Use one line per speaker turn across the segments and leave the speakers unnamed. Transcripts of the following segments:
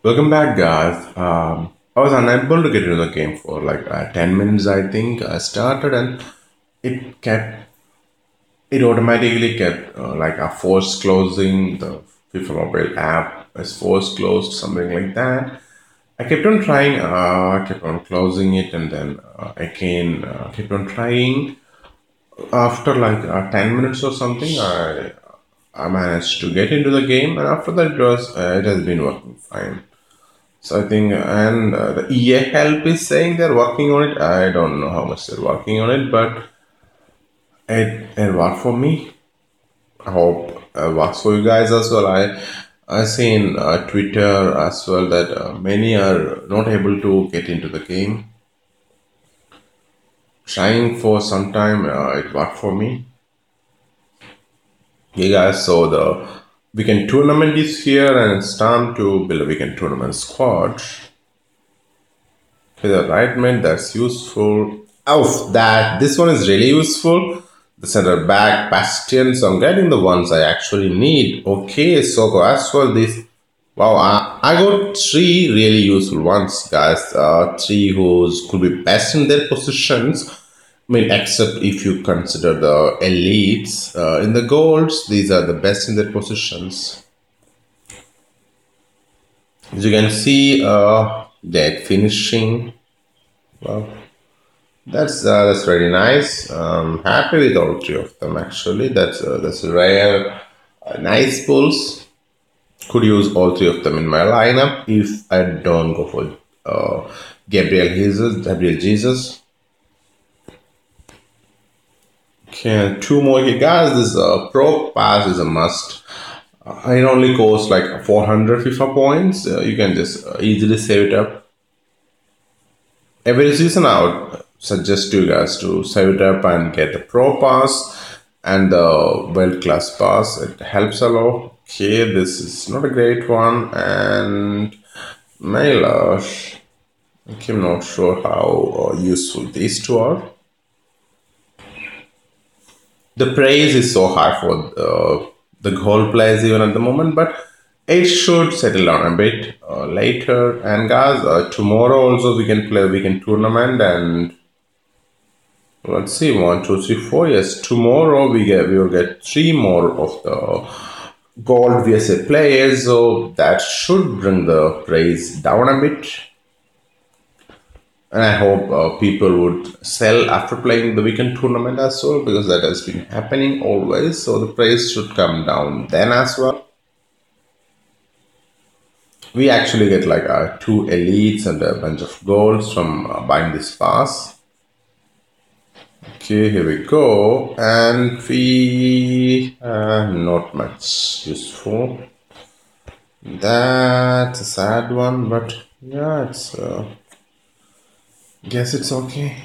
Welcome back, guys. I was unable to get into the game for like 10 minutes, I think. I started and it kept, it automatically kept like a force closing. The FIFA mobile app is force closed, something like that. I kept on trying, kept on closing it, and then again kept on trying. After like 10 minutes or something, I managed to get into the game, and after that, it has been working fine. So I think, and the EA help is saying they're working on it. I don't know how much they're working on it, but it worked for me. I hope it works for you guys as well. I seen Twitter as well that many are not able to get into the game. Trying for some time, it worked for me. Hey guys, so the weekend tournament is here, and it's time to build a weekend tournament squad. With a right mid that's useful. Oh, that this one is really useful. The center back bastion. So I'm getting the ones I actually need. Okay, so as well this. Wow, I got three really useful ones, guys. Three who's could be best in their positions. I mean, except if you consider the elites in the golds, these are the best in their positions. As you can see, dead finishing. Wow. That's very nice. Happy with all three of them actually. That's rare. Nice pulls. Could use all three of them in my lineup if I don't go for Gabriel Jesus. Okay, two more here, guys. This pro pass is a must. It only costs like 400 FIFA points. You can just easily save it up. Every season I would suggest you guys to save it up and get the pro pass and the world class pass. It helps a lot. Okay, this is not a great one. And Mailash, okay, I'm not sure how useful these two are. The praise is so high for the goal players even at the moment, but it should settle down a bit later. And guys, tomorrow also we can play a weekend tournament, and let's see, one, two, three, four. Yes, tomorrow we will get three more of the gold VSA players, so that should bring the praise down a bit. And I hope people would sell after playing the weekend tournament as well, because that has been happening always. So the price should come down then as well. We actually get like two elites and a bunch of golds from buying this pass. Okay, here we go. And we not much useful. That's a sad one, but yeah, it's guess it's okay.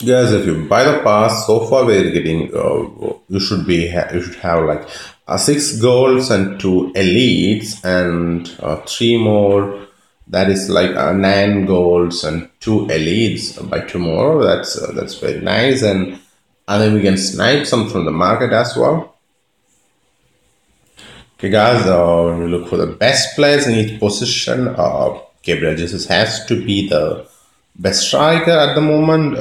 Guys, if you buy the pass, so far we're getting you should have like six golds and two elites and three more. That is like nine golds and two elites by tomorrow. That's very nice, and then we can snipe some from the market as well. Okay, guys, we look for the best players in each position. Gabriel Jesus has to be the best striker at the moment.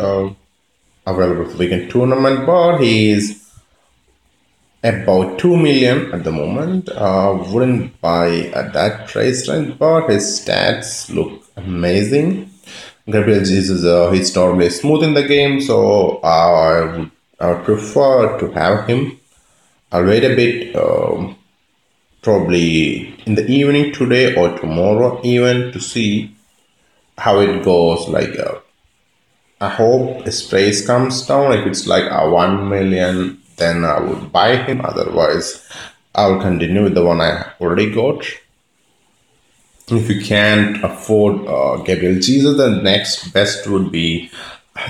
Available for weekend tournament, but he is about 2 million at the moment. Wouldn't buy at that price range, but his stats look amazing. Gabriel Jesus, he's normally smooth in the game, so I would prefer to have him. I'll wait a bit, probably in the evening today or tomorrow, even to see how it goes. Like I hope his price comes down. If it's like a 1 million, then I would buy him. Otherwise, I'll continue with the one I already got. If you can't afford Gabriel Jesus, the next best would be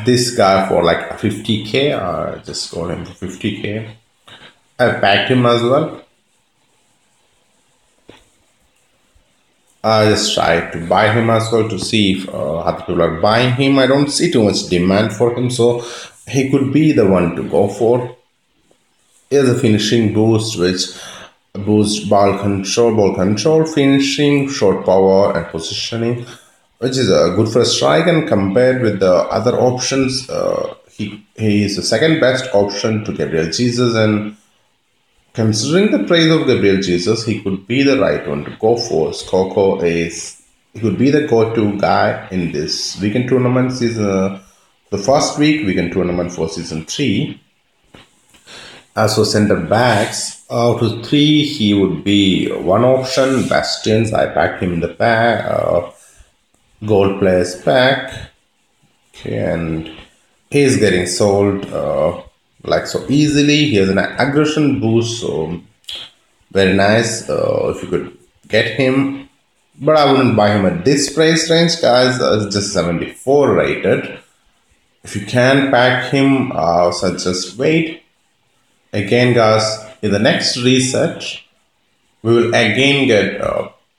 this guy for like 50k. Just got him for 50k. I packed him as well. I just tried to buy him as well to see if other people are buying him. I don't see too much demand for him, so he could be the one to go for. Is a finishing boost which boosts ball control, finishing, short power, and positioning, which is good for a strike. And compared with the other options, he is the second best option to Gabriel Jesus. And considering the price of Gabriel Jesus, he could be the right one to go for. Skoko is he could be the go-to guy in this weekend tournament season. The first weekend tournament for season 3. As for center backs, out of 3, he would be one option. Bastions, I packed him in the pack. Gold players pack. Okay, and he's getting sold like so easily. He has an aggression boost, so very nice if you could get him. But I wouldn't buy him at this price range, guys. It's just 74 rated. If you can pack him, so just wait. Again, guys, in the next reset, we will again get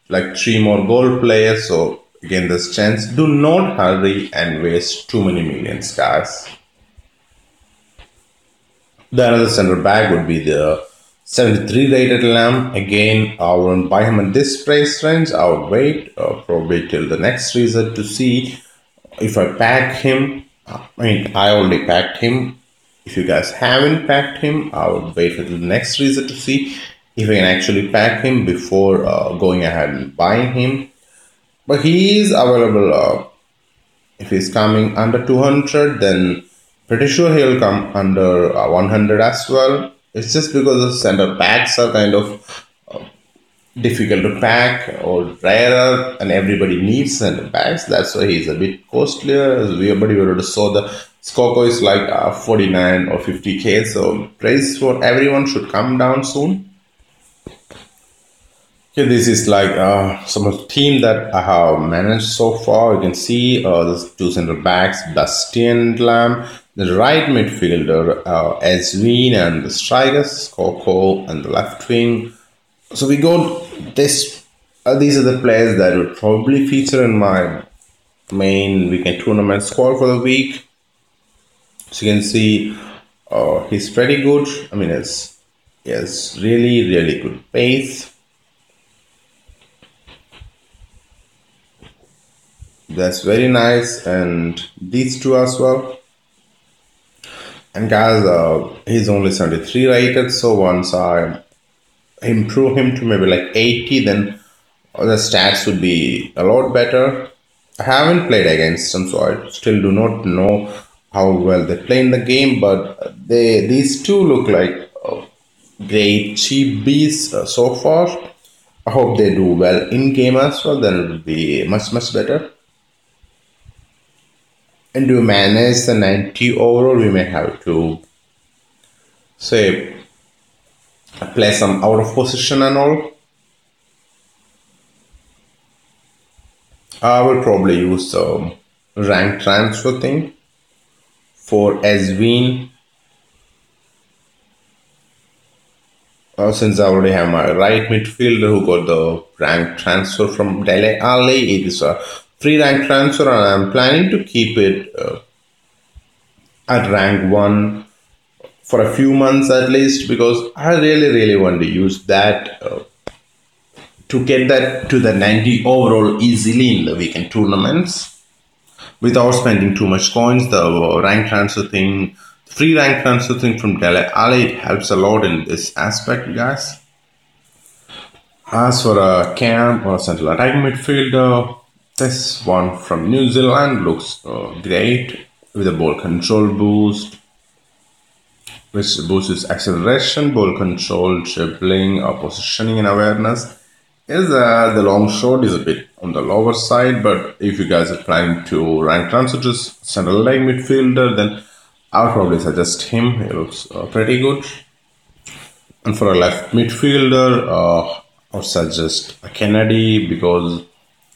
like 3 more gold players. So again, this chance. Do not hurry and waste too many millions, guys. The another center back would be the 73 rated Lamb. Again, I wouldn't buy him at this price range. I would wait probably till the next reset to see if I pack him. I mean, I already packed him. If you guys haven't packed him, I would wait for the next reset to see if I can actually pack him before going ahead and buying him. But he is available. If he's coming under 200, then pretty sure he'll come under 100 as well. It's just because the center packs are kind of difficult to pack or rarer, and everybody needs center backs. That's why he's a bit costlier. As we already saw, the Skoko is like 49 or 50k, so price for everyone should come down soon. Okay, this is like some of the team that I have managed so far. You can see the 2 center backs, Bastian Lamb, the right midfielder, Ezwin, and the strikers, Skoko, and the left wing. So we go this. These are the players that would probably feature in my main weekend tournament squad for the week. So you can see he's pretty good. I mean, he has really good pace. That's very nice, and these two as well. And guys, he's only 73 rated. So once I improve him to maybe like 80, then the stats would be a lot better. I haven't played against them, so I still do not know how well they play in the game. But these two look like great cheap beasts so far. I hope they do well in game as well. Then it will be much better. And to manage the 90 overall, we may have to say play some out of position and all. I will probably use the rank transfer thing for Ezwin. Since I already have my right midfielder who got the rank transfer from Dele Alli, it is a free rank transfer, and I'm planning to keep it at rank 1 for a few months at least, because I really want to use that to get that to the 90 overall easily in the weekend tournaments without spending too much coins. The rank transfer thing, free rank transfer thing from Dele Alli, it helps a lot in this aspect, guys. As for a camp or central attacking midfielder, this one from New Zealand looks great with a ball control boost, which boosts acceleration, ball control, dribbling, positioning, and awareness. Is the long shot is a bit on the lower side, but if you guys are planning to rank transfer to central leg midfielder, then I'll probably suggest him. He looks pretty good. And for a left midfielder, I would suggest a Kennedy, because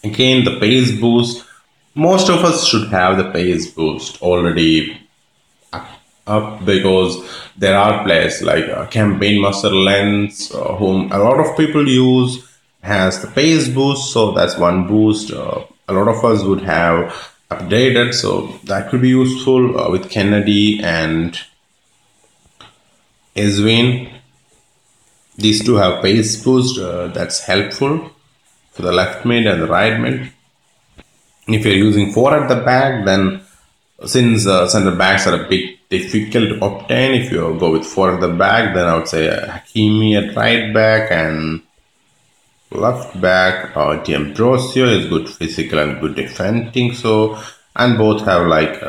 again the pace boost. Most of us should have the pace boost already up, because there are players like Campaign Master Lens, whom a lot of people use, has the pace boost, so that's one boost a lot of us would have updated. So that could be useful with Kennedy and Ezwin. These two have pace boost. That's helpful for the left mid and the right mid. If you're using four at the back, then since center backs are a bit difficult to obtain, if you go with four at the back, then I would say Hakimi at right back and left back. D'Ambrosio is good physical and good defending. So, and both have like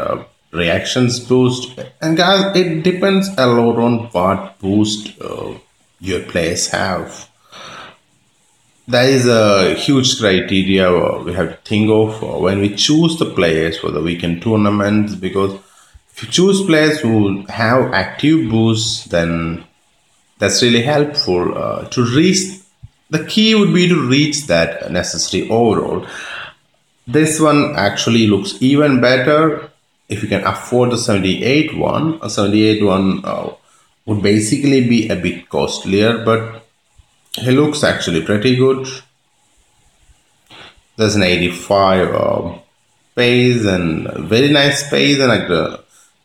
reactions boost. And guys, it depends a lot on what boost your players have. That is a huge criteria we have to think of when we choose the players for the weekend tournaments, because if you choose players who have active boosts, then that's really helpful to reach. The key would be to reach that necessary overall. This one actually looks even better if you can afford the 78 one. A 78 one would basically be a bit costlier, but he looks actually pretty good. There's an 85 pace and very nice pace, and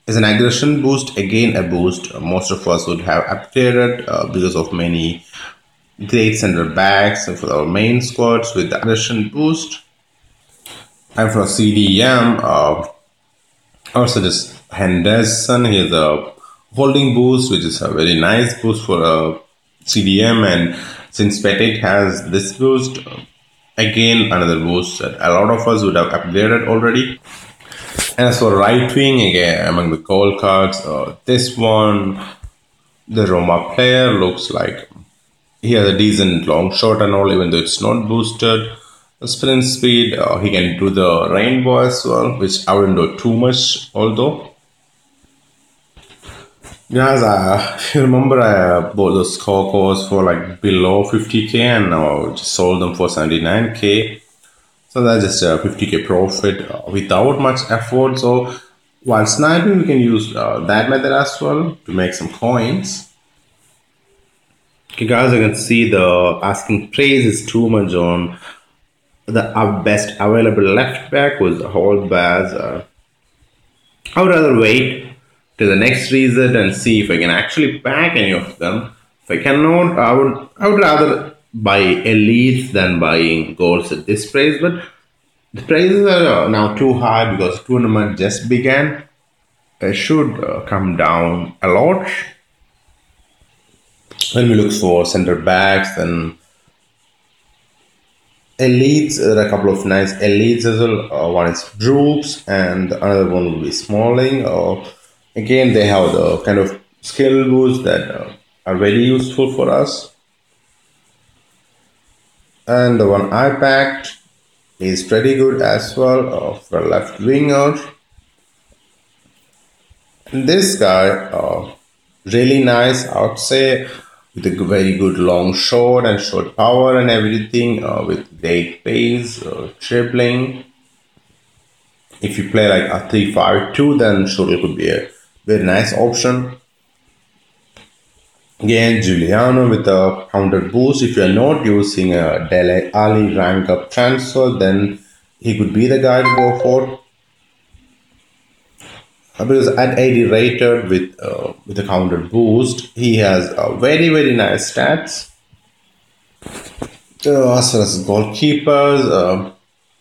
is an aggression boost. Again, a boost most of us would have upgraded because of many great center backs and for our main squads with the aggression boost. And for CDM, also just Henderson. Here's a holding boost, which is a very nice boost for CDM, and since Petit has this boost, again another boost that a lot of us would have upgraded already. And as for right wing, again among the goal cards, this one, the Roma player looks like he has a decent long shot and all, even though it's not boosted. The sprint speed, he can do the rainbow as well, which I wouldn't do too much, although. Guys, if you remember, I bought those Cocos for like below 50k, and now I just sold them for 79k. So that's just a 50k profit without much effort. So while sniping, we can use that method as well to make some coins. Okay, guys, you can see the asking praise is too much on the best available left back was Holbaz. I would rather wait to the next reset and see if I can actually back any of them. If I cannot, I would rather buy elites than buying goals at this price. But the prices are now too high because the tournament just began. It should come down a lot. When we look for center backs and elites, there are a couple of nice elites as well. One is Brooks and another one will be Smalling. Again, they have the kind of skill boosts that are very useful for us. And the one I packed is pretty good as well for a left winger. And this guy, really nice, I would say, with a very good long shot and shot power and everything, with great pace, dribbling. If you play like a 3-5-2, then Shuttle could be a very nice option. Again, Giuliano with a counter boost. If you are not using a Dele Ali rank up transfer, then he could be the guy to go for. Because at 80 rated with a counter boost, he has very nice stats. As far as goalkeepers,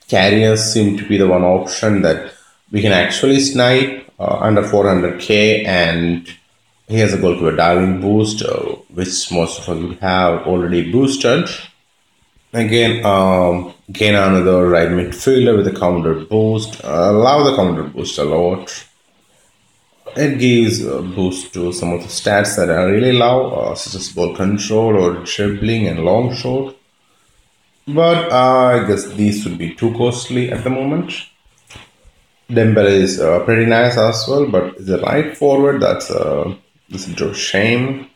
carriers seem to be the one option that we can actually snipe under 400k, and he has a goalkeeper diving boost, which most of us would have already boosted. Again, gain another right midfielder with a counter boost. I love the counter boost a lot. It gives a boost to some of the stats that I really love, such as ball control or dribbling and long shot. But I guess these would be too costly at the moment. Dembele is pretty nice as well, but the right forward, that's a shame.